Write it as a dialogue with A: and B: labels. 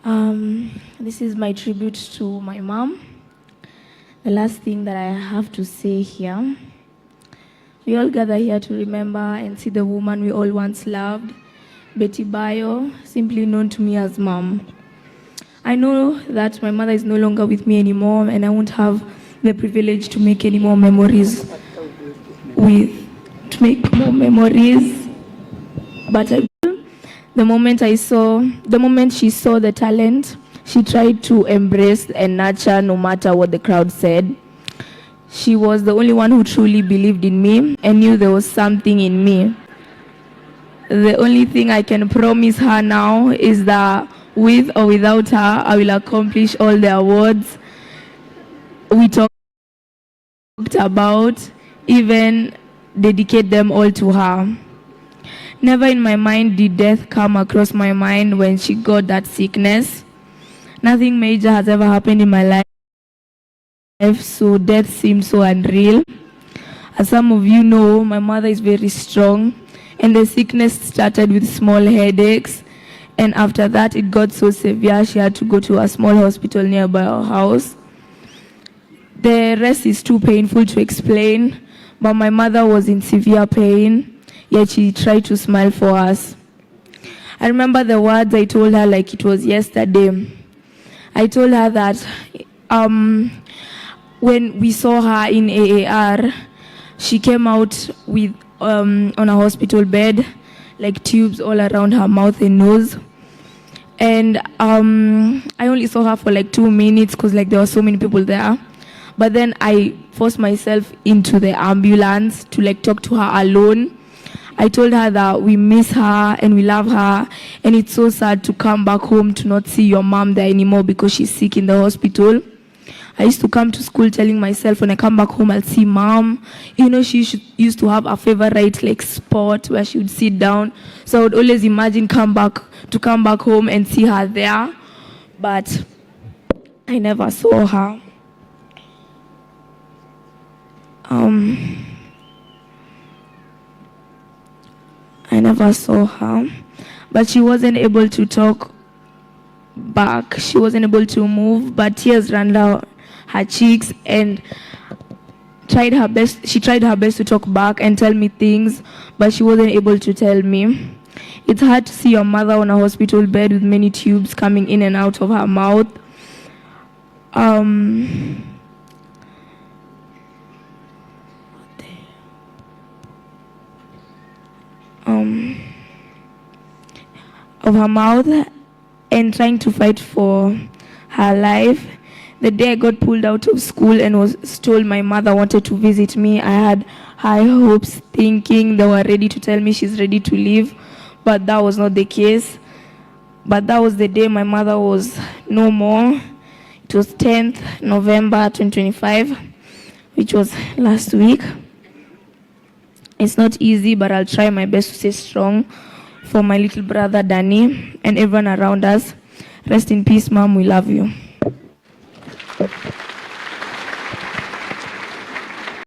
A: This is my tribute to my mom. The last thing that I have to say here. We all gather here to remember and see the woman we all once loved, Betty Bayo, simply known to me as Mom. I know that my mother is no longer with me anymore, and I won't have the privilege to make any more memories but the moment she saw the talent, she tried to embrace and nurture no matter what the crowd said. She was the only one who truly believed in me and knew there was something in me. The only thing I can promise her now is that with or without her, I will accomplish all the awards we talked about, even dedicate them all to her. Never in my mind did death come across my mind when she got that sickness. Nothing major has ever happened in my life, so death seemed so unreal. As some of you know, my mother is very strong, and the sickness started with small headaches, and after that it got so severe she had to go to a small hospital nearby our house. The rest is too painful to explain, but my mother was in severe pain, yet she tried to smile for us. I remember the words I told her like it was yesterday. I told her that when we saw her in AAR, she came out with on a hospital bed, like tubes all around her mouth and nose. And I only saw her for like 2 minutes because like there were so many people there. But then I forced myself into the ambulance to like talk to her alone. I told her that we miss her and we love her, and it's so sad to come back home to not see your mom there anymore because she's sick in the hospital. I used to come to school telling myself when I come back home I'll see mom. You know, she used to have a favorite like spot where she would sit down. So I would always imagine come back home and see her there. But I never saw her. I never saw her, but she wasn't able to talk back. She wasn't able to move, but tears ran down her cheeks, and she tried her best to talk back and tell me things, but she wasn't able to tell me. It's hard to see your mother on a hospital bed with many tubes coming in and out of her mouth. Of her mouth, and trying to fight for her life. The day I got pulled out of school and was told my mother wanted to visit me, I had high hopes, thinking they were ready to tell me she's ready to leave, but that was not the case. But that was the day my mother was no more. It was 10th November 2025, which was last week. It's not easy, but I'll try my best to stay strong for my little brother Danny and everyone around us. Rest in peace, Mom. We love you.